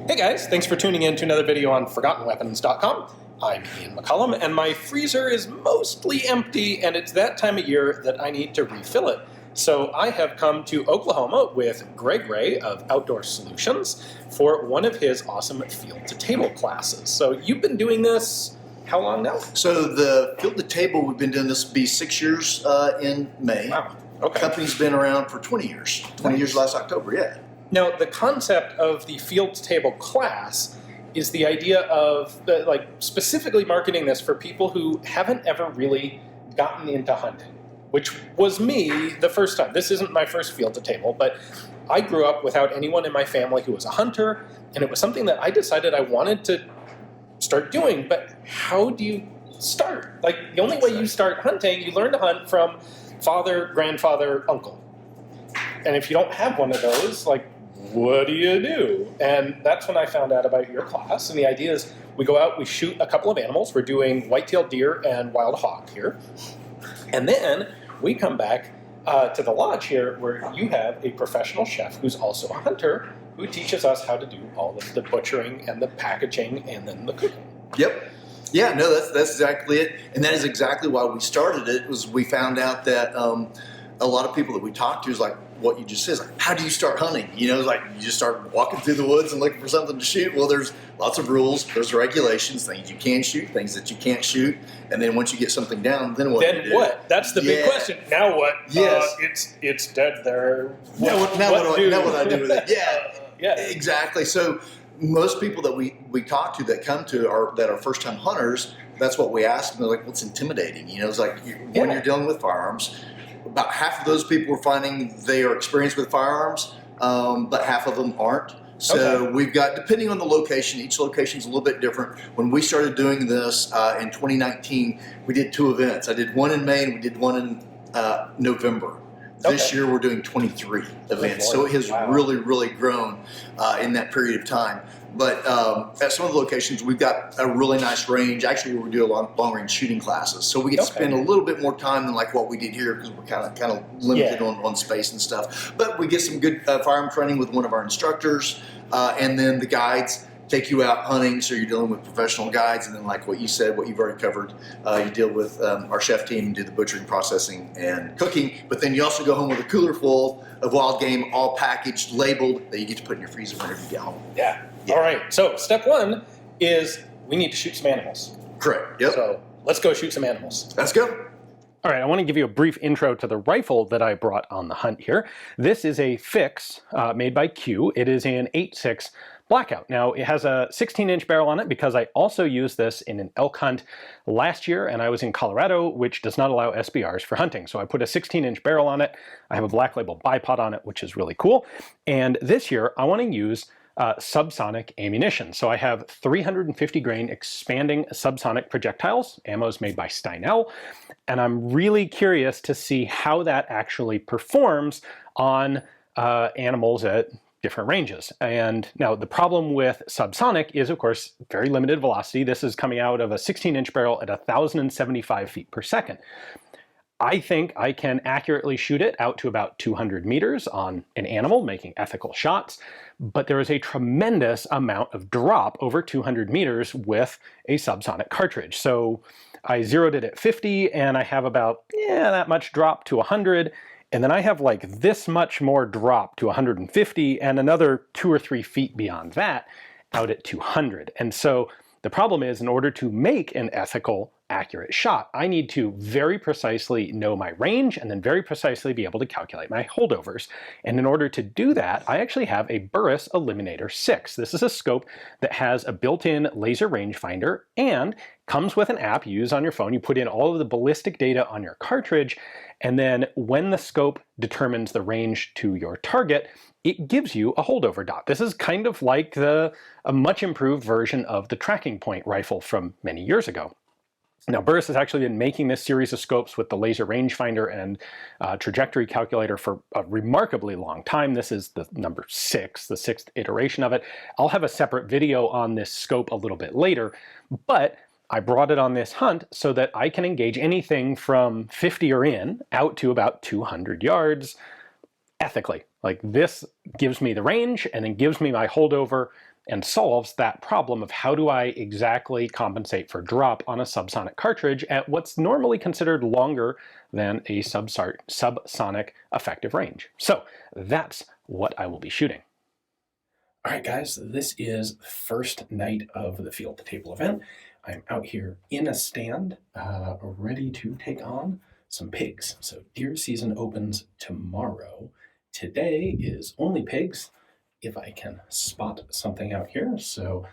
Hey guys, thanks for tuning in to another video on ForgottenWeapons.com. I'm Ian McCullum, and my freezer is mostly empty, and it's that time of year that I need to refill it. So I have come to Oklahoma with Greg Ray of Outdoor Solutions for one of his awesome field-to-table classes. So you've been doing this how long now? So the field-to-table, we've been doing this, be 6 years in May. Wow, okay. Company's been around for 20 years. 20 years last October, yeah. Now, the concept of the field-to-table class is the idea of specifically marketing this for people who haven't ever really gotten into hunting, which was me the first time. This isn't my first field-to-table, but I grew up without anyone in my family who was a hunter, and it was something that I decided I wanted to start doing. But how do you start? Like, the only way you start hunting, you learn to hunt from father, grandfather, uncle. And if you don't have one of those, what do you do? And that's when I found out about your class. And the idea is we go out, we shoot a couple of animals. We're doing whitetail deer and wild hog here. And then we come back to the lodge here where you have a professional chef who's also a hunter who teaches us how to do all of the butchering and the packaging and then the cooking. Yep. Yeah, no, that's exactly it. And that is exactly why we started it, was we found out that a lot of people that we talked to is like what you just said, like, how do you start hunting? You know, like you just start walking through the woods and looking for something to shoot. Well, there's lots of rules, there's regulations, things you can shoot, things that you can't shoot. And then once you get something down, then what do you do? Then what? That's the big question. Now what? Yes. It's dead there. Now what do I do with it? Yeah. Yeah. Exactly. So most people that we talk to that come to that are first time hunters, that's what we ask them. They're like, what's intimidating? You know, it's like when you're dealing with firearms, about half of those people are finding they are experienced with firearms, but half of them aren't. So we've got, depending on the location, each location is a little bit different. When we started doing this in 2019, we did 2 events. I did one in May and we did one in November. This year we're doing 23 events, so it has really grown in that period of time. But at some of the locations, we've got a really nice range, actually, where we do long-range shooting classes. So we get to spend a little bit more time than like what we did here because we're kind of limited on space and stuff. But we get some good firearm training with one of our instructors, and then the guides take you out hunting, so you're dealing with professional guides, and then like what you said, what you've already covered, you deal with our chef team and do the butchering, processing, and cooking, but then you also go home with a cooler full of wild game, all packaged, labeled, that you get to put in your freezer whenever you get home. Yeah. All right, so step 1 is we need to shoot some animals. Correct, yep. So let's go shoot some animals. Let's go. All right, I want to give you a brief intro to the rifle that I brought on the hunt here. This is a fix made by Q. It is an 8.6 Blackout. Now, it has a 16-inch barrel on it because I also used this in an elk hunt last year, and I was in Colorado, which does not allow SBRs for hunting. So I put a 16-inch barrel on it. I have a Black Label bipod on it, which is really cool. And this year, I want to use subsonic ammunition. So I have 350 grain expanding subsonic projectiles. Ammo is made by Steinel. And I'm really curious to see how that actually performs on animals at different ranges. And now the problem with subsonic is, of course, very limited velocity. This is coming out of a 16-inch barrel at 1,075 feet per second. I think I can accurately shoot it out to about 200 meters on an animal, making ethical shots, but there is a tremendous amount of drop over 200 meters with a subsonic cartridge. So I zeroed it at 50, and I have about that much drop to 100, and then I have like this much more drop to 150, and another 2 or 3 feet beyond that out at 200. And so the problem is, in order to make an ethical, accurate shot, I need to very precisely know my range and then very precisely be able to calculate my holdovers. And in order to do that, I actually have a Burris Eliminator 6. This is a scope that has a built-in laser rangefinder and comes with an app you use on your phone. You put in all of the ballistic data on your cartridge, and then when the scope determines the range to your target, it gives you a holdover dot. This is kind of like a much improved version of the tracking point rifle from many years ago. Now, Burris has actually been making this series of scopes with the laser rangefinder and trajectory calculator for a remarkably long time. This is the number 6, the 6th iteration of it. I'll have a separate video on this scope a little bit later, but I brought it on this hunt so that I can engage anything from 50 or in out to about 200 yards ethically. Like, this gives me the range and then gives me my holdover and solves that problem of how do I exactly compensate for drop on a subsonic cartridge at what's normally considered longer than a subsonic effective range. So that's what I will be shooting. All right, guys, this is first night of the field to table event. I'm out here in a stand, ready to take on some pigs. So deer season opens tomorrow. Today is only pigs, if I can spot something out here. So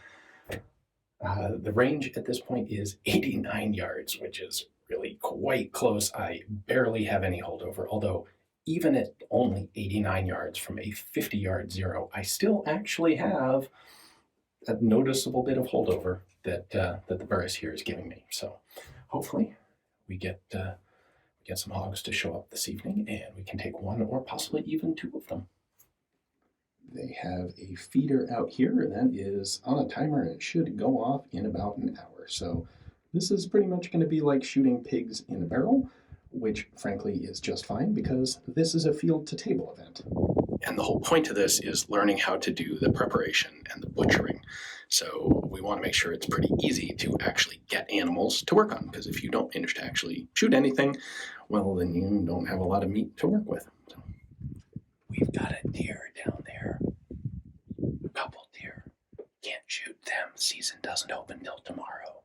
the range at this point is 89 yards, which is really quite close. I barely have any holdover, although even at only 89 yards from a 50-yard zero, I still actually have a noticeable bit of holdover that the Burris here is giving me. So hopefully we get some hogs to show up this evening, and we can take one or possibly even two of them. They have a feeder out here that is on a timer, and it should go off in about an hour. So this is pretty much going to be like shooting pigs in a barrel, which frankly is just fine because this is a field to table event. And the whole point of this is learning how to do the preparation and the butchering. So we want to make sure it's pretty easy to actually get animals to work on, because if you don't manage to actually shoot anything, well, then you don't have a lot of meat to work with. So we've got a deer down there, a couple deer. Can't shoot them. Season doesn't open till tomorrow.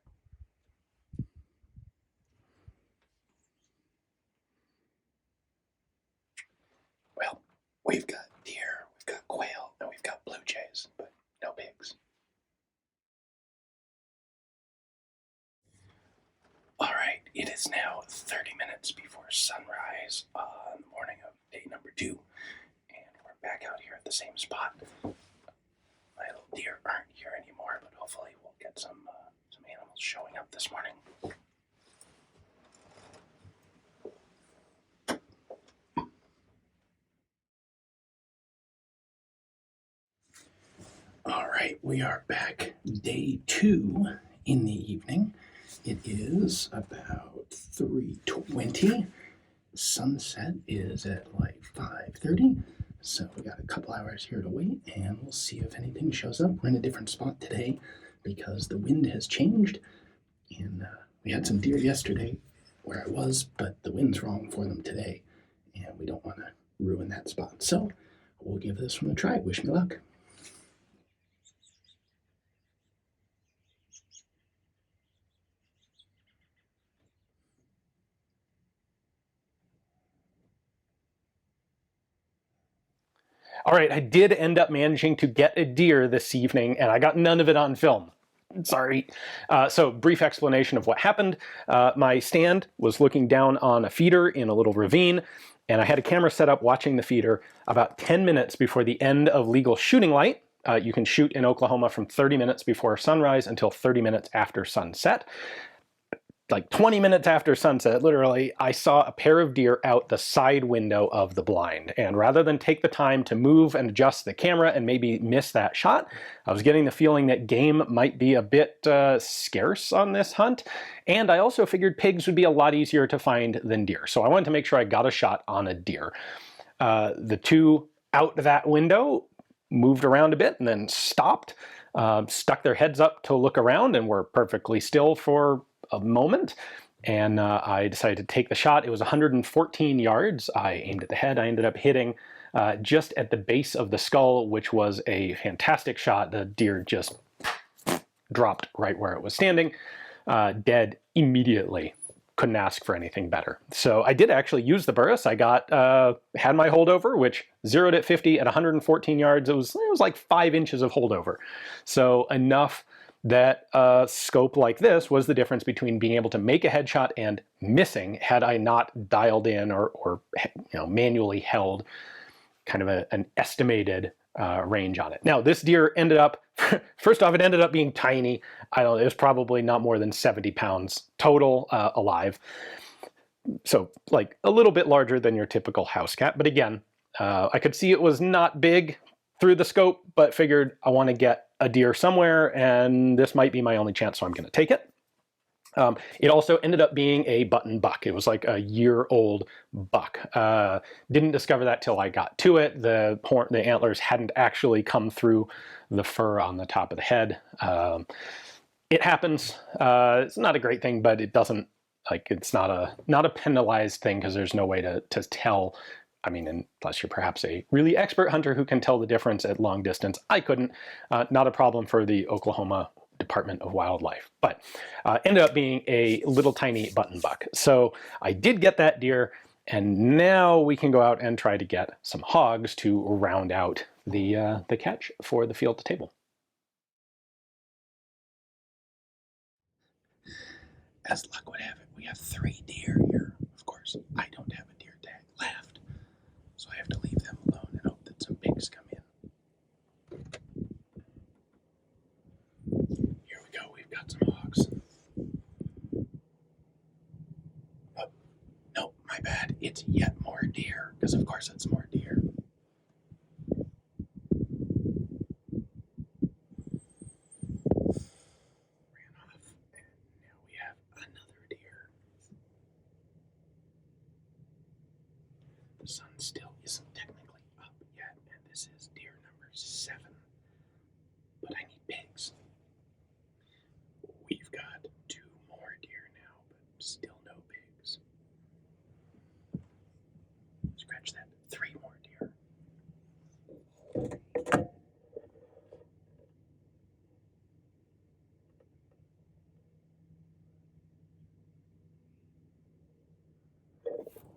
Well, we've got deer, we've got quail, and we've got blue jays, but no pigs. All right, it is now 30 minutes before sunrise on the morning of day number 2, and we're back out here at the same spot. My little deer aren't here anymore, but hopefully we'll get some animals showing up this morning. All right, we are back day 2 in the evening. It is about 3:20. Sunset is at like 5:30. So we got a couple hours here to wait, and we'll see if anything shows up. We're in a different spot today because the wind has changed. And we had some deer yesterday where I was, but the wind's wrong for them today. And we don't want to ruin that spot. So we'll give this one a try. Wish me luck. All right, I did end up managing to get a deer this evening, and I got none of it on film. Sorry. So brief explanation of what happened. My stand was looking down on a feeder in a little ravine, and I had a camera set up watching the feeder about 10 minutes before the end of legal shooting light. You can shoot in Oklahoma from 30 minutes before sunrise until 30 minutes after sunset. Like 20 minutes after sunset, literally, I saw a pair of deer out the side window of the blind. And rather than take the time to move and adjust the camera and maybe miss that shot, I was getting the feeling that game might be a bit scarce on this hunt. And I also figured pigs would be a lot easier to find than deer. So I wanted to make sure I got a shot on a deer. The two out that window moved around a bit and then stopped, stuck their heads up to look around, and were perfectly still for a moment, and I decided to take the shot. It was 114 yards. I aimed at the head. I ended up hitting just at the base of the skull, which was a fantastic shot. The deer just dropped right where it was standing, dead immediately. Couldn't ask for anything better. So I did actually use the Burris. I got had my holdover, which zeroed at 50 at 114 yards. It was like 5 inches of holdover, so enough that a scope like this was the difference between being able to make a headshot and missing had I not dialed in or manually held kind of an estimated range on it. Now, this deer ended up, first off, it ended up being tiny. I don't know, it was probably not more than 70 pounds total alive. So like a little bit larger than your typical house cat. But again, I could see it was not big through the scope, but figured I want to get a deer somewhere, and this might be my only chance, so I'm going to take it. It also ended up being a button buck. It was like a year-old buck. Didn't discover that till I got to it. The antlers hadn't actually come through the fur on the top of the head. It happens. It's not a great thing, but it doesn't, like, it's not a penalized thing because there's no way to tell. I mean, unless you're perhaps a really expert hunter who can tell the difference at long distance. I couldn't. Not a problem for the Oklahoma Department of Wildlife, but ended up being a little tiny button buck. So I did get that deer, and now we can go out and try to get some hogs to round out the catch for the field to table. As luck would have it, we have 3 deer here. Of course, I don't have a deer tag left, so I have to leave them alone and hope that some pigs come in. Here we go, we've got some hogs. Oh, no, my bad, it's yet more deer, because of course it's more deer. Ran off, and now we have another deer. The sun still isn't technically up yet, and this is deer number 7. But I need pigs. We've got 2 more deer now, but still no pigs. Scratch that. 3 more deer.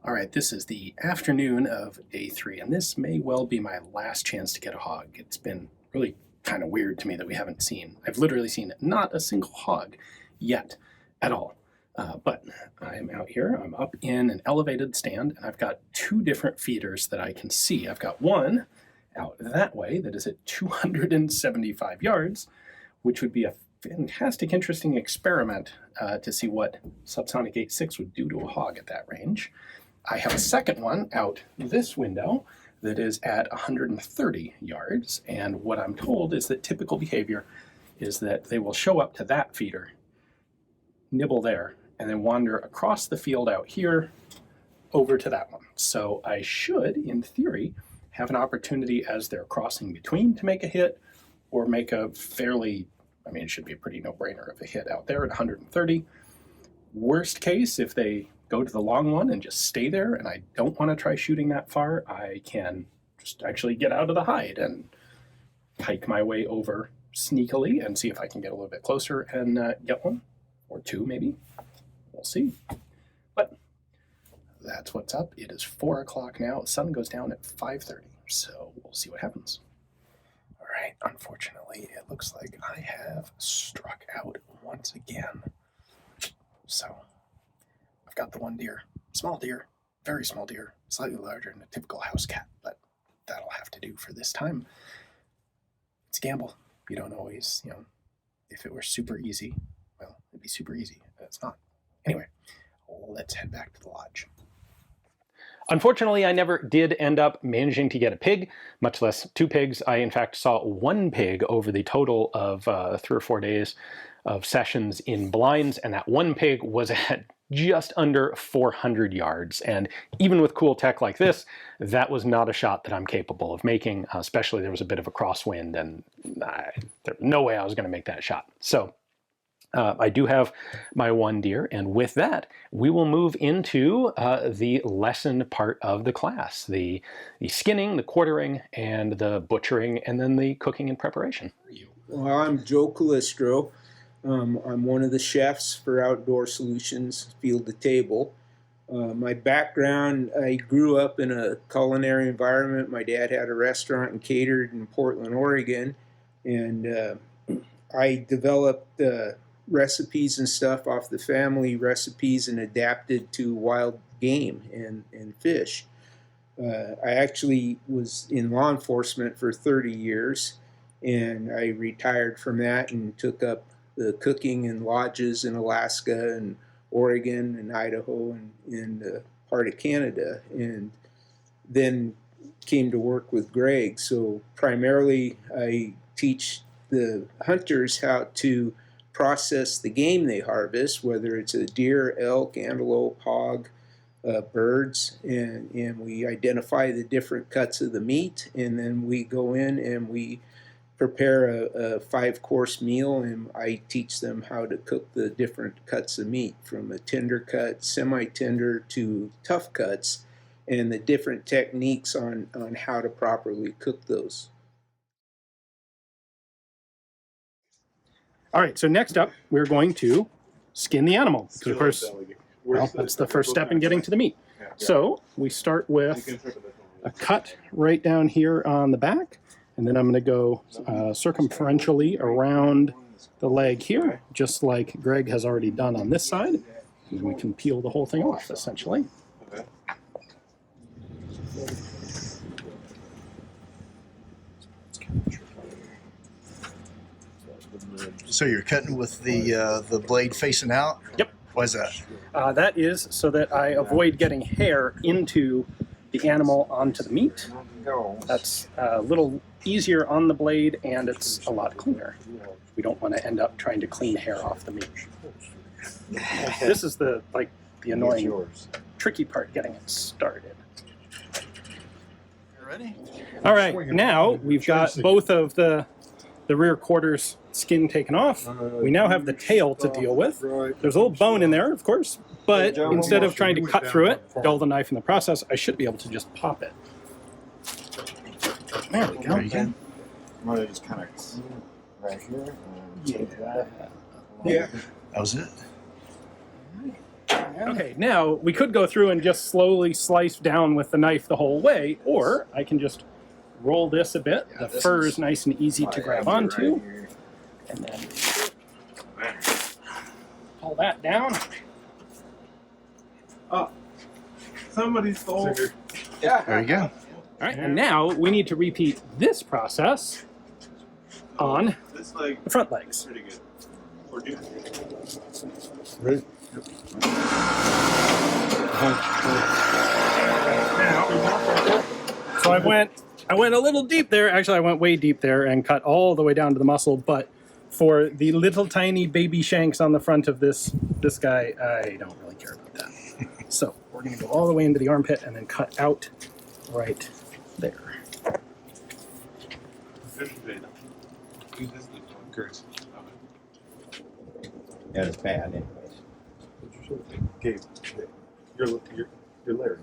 All right, this is the afternoon of day 3, and this may well be my last chance to get a hog. It's been really kind of weird to me that we haven't seen. I've literally seen not a single hog yet at all. But I'm out here. I'm up in an elevated stand, and I've got 2 different feeders that I can see. I've got one out that way that is at 275 yards, which would be a fantastic, interesting experiment to see what subsonic 8.6 would do to a hog at that range. I have a second one out this window that is at 130 yards, and what I'm told is that typical behavior is that they will show up to that feeder, nibble there, and then wander across the field out here over to that one. So I should, in theory, have an opportunity as they're crossing between to make a hit, or make a fairly, I mean, it should be a pretty no-brainer of a hit out there at 130. Worst case, if they go to the long one and just stay there, and I don't want to try shooting that far, I can just actually get out of the hide and hike my way over sneakily and see if I can get a little bit closer and get one, or 2 maybe. We'll see. But that's what's up. It is 4 o'clock now. The sun goes down at 5:30, so we'll see what happens. All right, unfortunately, it looks like I have struck out once again. So I've got the one deer, small deer, very small deer, slightly larger than a typical house cat, but that'll have to do for this time. It's a gamble. You don't always, if it were super easy, well, it'd be super easy, but it's not. Anyway, let's head back to the lodge. Unfortunately, I never did end up managing to get a pig, much less 2 pigs. I, in fact, saw 1 pig over the total of 3 or 4 days of sessions in blinds, and that 1 pig was at just under 400 yards. And even with cool tech like this, that was not a shot that I'm capable of making, especially there was a bit of a crosswind, and there's no way I was going to make that shot. So I do have my 1 deer, and with that, we will move into the lesson part of the class, the skinning, the quartering, and the butchering, and then the cooking and preparation. Well, I'm Joe Calistro. I'm one of the chefs for Outdoor Solutions, Field to Table. My background, I grew up in a culinary environment. My dad had a restaurant and catered in Portland, Oregon, and I developed recipes and stuff off the family recipes and adapted to wild game and fish. I actually was in law enforcement for 30 years, and I retired from that and took up the cooking in lodges in Alaska and Oregon and Idaho and part of Canada, and then came to work with Greg. So primarily I teach the hunters how to process the game they harvest, whether it's a deer, elk, antelope, hog, birds, and we identify the different cuts of the meat, and then we go in and we prepare a 5-course meal, and I teach them how to cook the different cuts of meat, from a tender cut, semi-tender, to tough cuts, and the different techniques on how to properly cook those. All right, so next up, we're going to skin the animal. Because of course, well, that's the first step in getting to the meat. So we start with a cut right down here on the back, and then I'm going to go circumferentially around the leg here, just like Greg has already done on this side. And we can peel the whole thing off, essentially. So you're cutting with the blade facing out? Yep. Why is that? That is so that I avoid getting hair into the animal onto the meat. That's a little easier on the blade, and it's a lot cleaner. We don't want to end up trying to clean hair off the meat. This is the annoying, tricky part, getting it started. Ready? All right, now we've got both of the rear quarters skin taken off. We now have the tail to deal with. There's a little bone in there, of course, but instead of trying to cut through it, dull the knife in the process, I should be able to just pop it. There we go. I'm gonna just kind of right here and take that. Yeah. That was it. Okay, now we could go through and just slowly slice down with the knife the whole way, or I can just roll this a bit. The fur is nice and easy to grab onto. And then pull that down. Oh, somebody stole. Yeah. There you go. All right, and now we need to repeat this process on the front legs. Pretty good. Or do Ready? So I went a little deep there. Actually, I went way deep there and cut all the way down to the muscle. But for the little tiny baby shanks on the front of this guy, I don't really care about that. So we're going to go all the way into the armpit and then cut out right there. Yeah, it's bad anyways. Okay, you're Larry.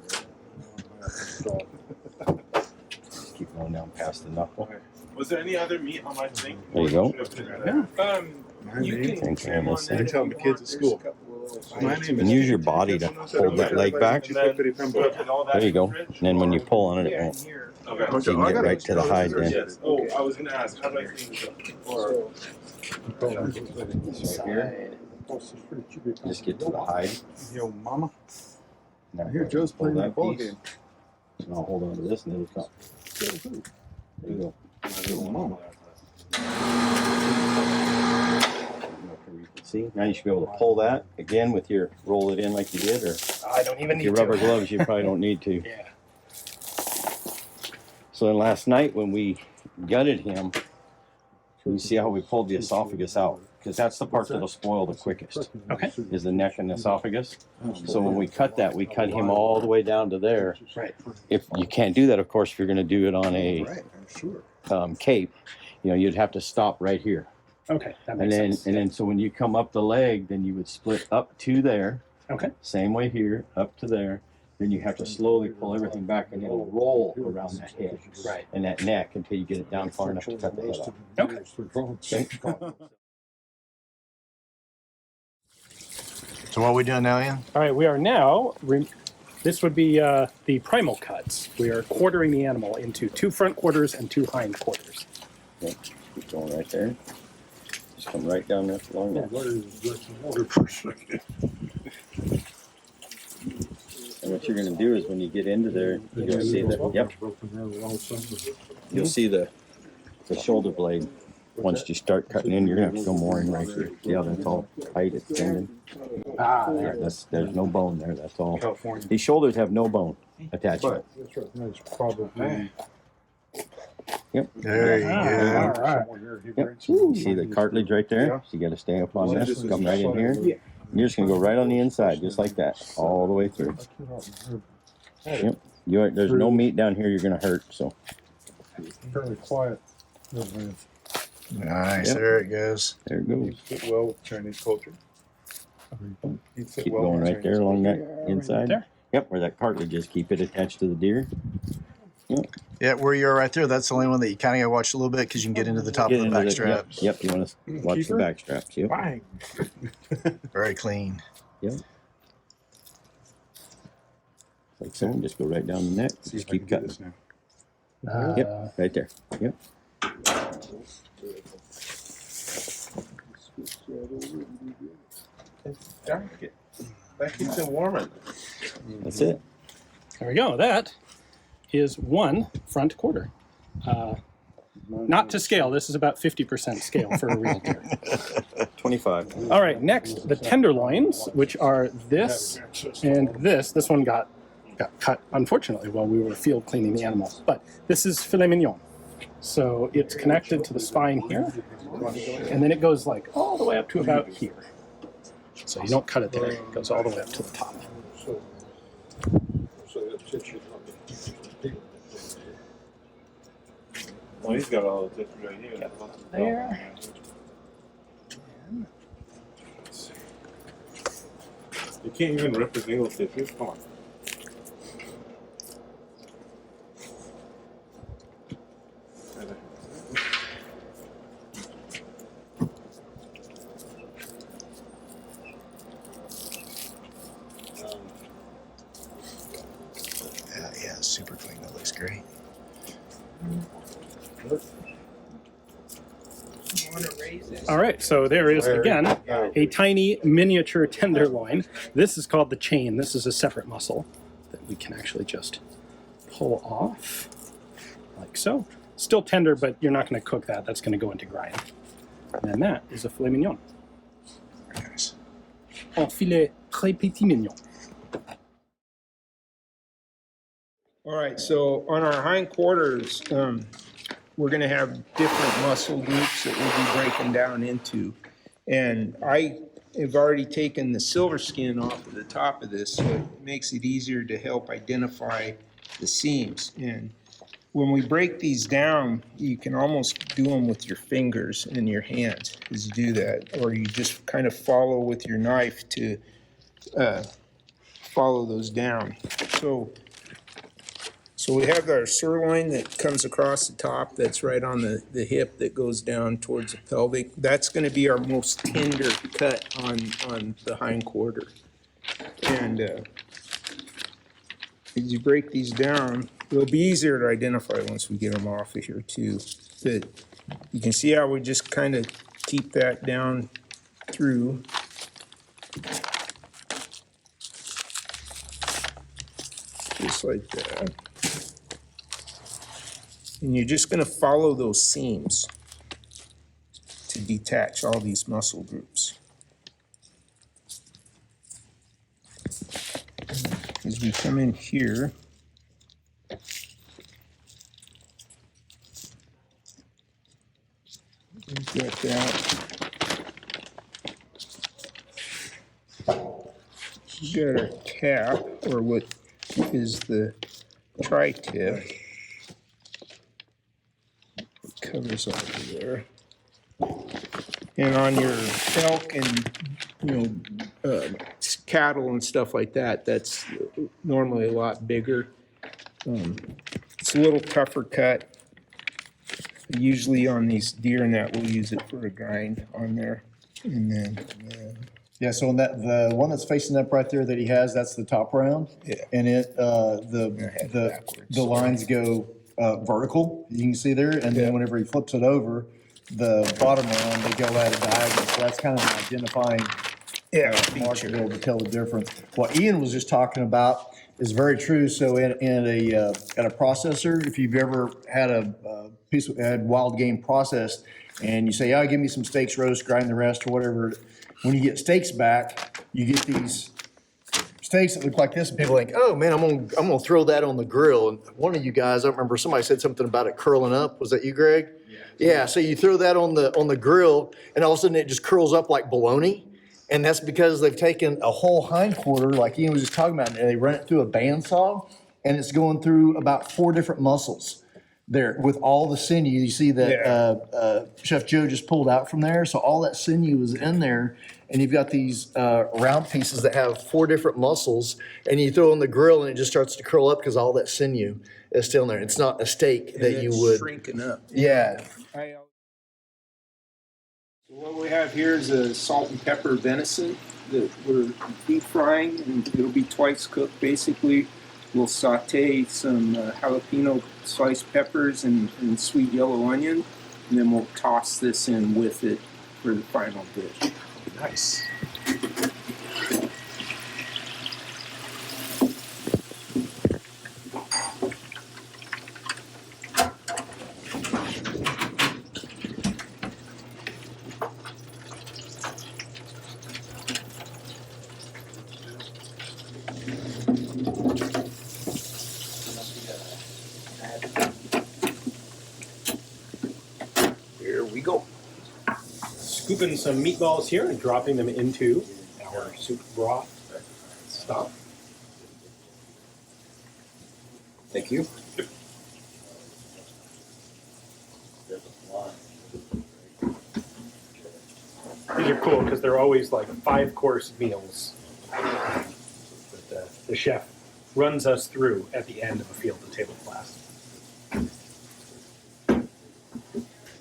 Keep going down past the knuckle. Was there any other meat on my thing? There you go. You can trim on I tell the kids at school. My name You can use your body to hold that leg back. There you go. And then when you pull on it, it won't. Okay. So you can get right to the hide then. Yes. Oh, I was going to ask, how do I clean this up? Or Here. Just get to the hide. Yo, mama. Now I hear Joe's pull playing the that ball piece. game. And I'll hold on to this and it'll come. There you go. Yo, mama. See, now you should be able to pull that again with your roll it in like you did, or I don't even need your to. rubber gloves. You probably don't need to. Yeah. So then last night when we gutted him, you see how we pulled the esophagus out, because that's the part that'll spoil the quickest. Okay. Is the neck and esophagus. So when we cut that, we cut him all the way down to there. Right. If you can't do that, of course, if you're going to do it on a Right, I'm sure. cape, you'd have to stop right here. Okay. That And makes then, sense. and then, so when you come up the leg, then you would split up to there. Okay. Same way here, up to there. Then you have to slowly pull everything back, and it'll roll around that head Right. and that neck until you get it down far enough to cut the head off. Okay. So what are we doing now, Ian? All right, we are now, this would be the primal cuts. We are quartering the animal into 2 front quarters and 2 hind quarters. Okay. Keep going right there. Just come right down there along there. And what you're going to do is when you get into there, you'll see that, yep, you'll see the shoulder blade. Once you start cutting in, you're going to have to go more in right here. Yeah, that's all tight, it's tendon. Ah, there. There's no bone there, that's all. These shoulders have no bone attached. That's probably Yep. There you go. All right. Yep. You see the cartilage right there? So you got to stay up on this, come right in here. You're just gonna go right on the inside, just like that, all the way through. Yep. There's no meat down here you're gonna hurt. So. Fairly quiet. Nice. Yep. There it goes. There it goes. Fit well with Chinese culture. Keep going right there along that inside. there. Yep, where that cartilage is. Keep it attached to the deer. Yep. Yeah, where you are right there, that's the only one that you kind of got to watch a little bit because you can get into the top of the back strap. Yep, you want to watch the back straps. Yep. Bang. Very clean. Yep. Like so, and just go right down the neck. Just keep cutting. Yep, right there. Yep. That keeps it warm. That's it. There we go. That is one front quarter. Not to scale. This is about 50% scale for a real deer. 25. All right, next, the tenderloins, which are this and this. This one got cut, unfortunately, while we were field cleaning the animals. But this is filet mignon. So it's connected to the spine here, and then it goes like all the way up to about here. So you don't cut it there. It goes all the way up to the top. Well, he's got all the tips right here. There. You can't even rip a single tip. Come on. Yeah, super clean. That looks great. All right, so there is, again, a tiny miniature tenderloin. This is called the chain. This is a separate muscle that we can actually just pull off, like so. Still tender, but you're not going to cook that. That's going to go into grind. And then that is a filet mignon. Very nice. Un filet très petit mignon. All right, so on our hindquarters, we're going to have different muscle groups that we'll be breaking down into. And I have already taken the silver skin off of the top of this, so it makes it easier to help identify the seams. And when we break these down, you can almost do them with your fingers and your hands as you do that, or you just kind of follow with your knife to follow those down. So we have our sirloin that comes across the top, that's right on the hip that goes down towards the pelvic. That's going to be our most tender cut on the hind quarter. And as you break these down, it'll be easier to identify once we get them off of here too. But you can see how we just kind of keep that down through. Just like that. And you're just going to follow those seams to detach all these muscle groups. As we come in here, we've got that. We've got our cap, or what is the tri-tip. Covers over there. And on your elk and cattle and stuff like that, that's normally a lot bigger. It's a little tougher cut. Usually on these deer and that, we'll use it for a grind on there. And then Yeah, so on that, the one that's facing up right there that he has, that's the top round. Yeah. And it, the lines go vertical, you can see there, and then whenever he flips it over, the bottom round, they go at a diagonal. So that's kind of an identifying mark to be able to tell the difference. What Ian was just talking about is very true. So at a processor, if you've ever had a piece of wild game processed, and you say, "Oh, give me some steaks roast, grind the rest," or whatever. When you get steaks back, you get these steaks that look like this, and people think, oh man, I'm gonna throw that on the grill. And one of you guys, I remember somebody said something about it curling up. Was that you, Greg? Yeah. So you throw that on the grill, and all of a sudden it just curls up like bologna. And that's because they've taken a whole hindquarter, like Ian was just talking about, and they run it through a bandsaw, and it's going through about 4 different muscles there with all the sinew. You see that Chef Joe just pulled out from there. So all that sinew is in there, and you've got these round pieces that have 4 different muscles, and you throw it on the grill, and it just starts to curl up because all that sinew is still in there. It's not a steak that you would shrinking up. Yeah. What we have here is a salt and pepper venison that we're deep frying, and it'll be twice cooked. Basically, we'll saute some jalapeno sliced peppers and sweet yellow onion, and then we'll toss this in with it for the final dish. Nice. Here we go. Scooping some meatballs here and dropping them into our soup broth stock. Thank you. These are cool because they're always like 5-course meals that the chef runs us through at the end of a field-to-table class.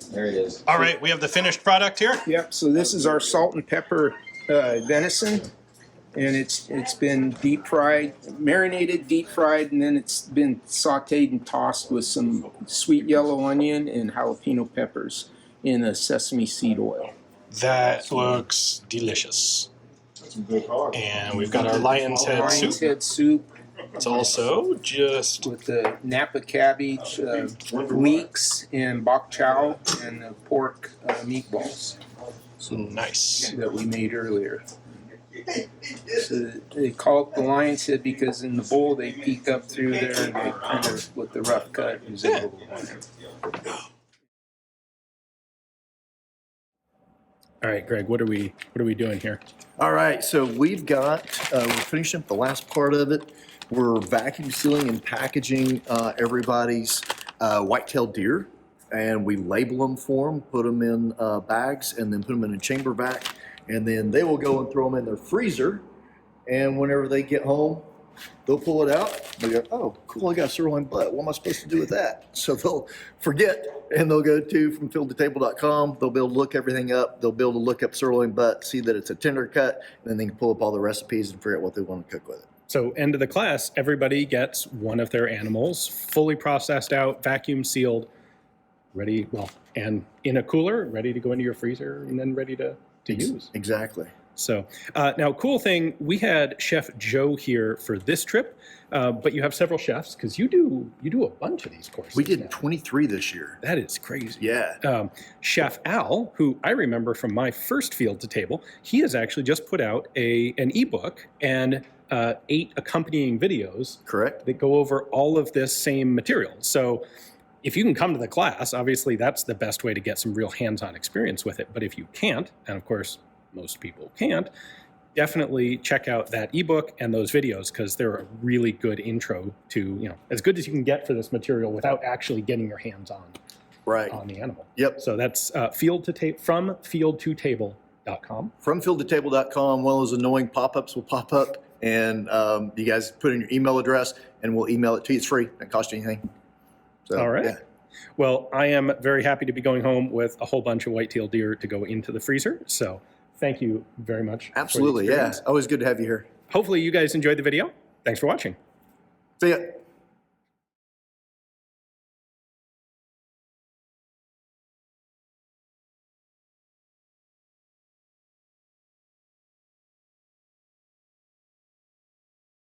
There it is. All right, we have the finished product here. Yep. So this is our salt and pepper venison, and it's been deep fried, marinated, deep fried, and then it's been sautéed and tossed with some sweet yellow onion and jalapeno peppers in a sesame seed oil. That looks delicious. And we've got our lion's head soup. It's also just with the Napa cabbage, leeks, and bok chow, and the pork meatballs. nice. That we made earlier. So they call it the lion's head because in the bowl they peek up through there and they kind of, with the rough cut, is able to run it. All right, Greg, what are we doing here? All right, so we've got, we're finishing up the last part of it. We're vacuum sealing and packaging everybody's whitetail deer, and we label them for them, put them in bags, and then put them in a chamber vac, and then they will go and throw them in their freezer, and whenever they get home, they'll pull it out. They go, oh, cool, I got a sirloin butt. What am I supposed to do with that? So they'll forget, and they'll go to from fieldtotable.com. They'll be able to look everything up. They'll be able to look up sirloin butt, see that it's a tender cut, and then they can pull up all the recipes and figure out what they want to cook with it. So end of the class, everybody gets one of their animals fully processed out, vacuum sealed, ready, well, and in a cooler, ready to go into your freezer and then ready to use. Exactly. So now, cool thing, we had Chef Joe here for this trip, but you have several chefs because you do a bunch of these courses. We did now. 23 this year. That is crazy. Yeah. Chef Al, who I remember from my first Field to Table, he has actually just put out an ebook and 8 accompanying videos. Correct. That go over all of this same material. So if you can come to the class, obviously that's the best way to get some real hands-on experience with it. But if you can't, and of course most people can't, definitely check out that ebook and those videos because they're a really good intro to, as good as you can get for this material without actually getting your hands on the animal. Yep. So that's from fieldtotable.com. From fieldtotable.com, one of those annoying pop-ups will pop up, and you guys put in your email address, and we'll email it to you. It's free. It doesn't cost you anything. So, all right. Yeah. Well, I am very happy to be going home with a whole bunch of whitetail deer to go into the freezer. So thank you very much. Absolutely. Yeah. Always good to have you here. Hopefully you guys enjoyed the video. Thanks for watching. See ya.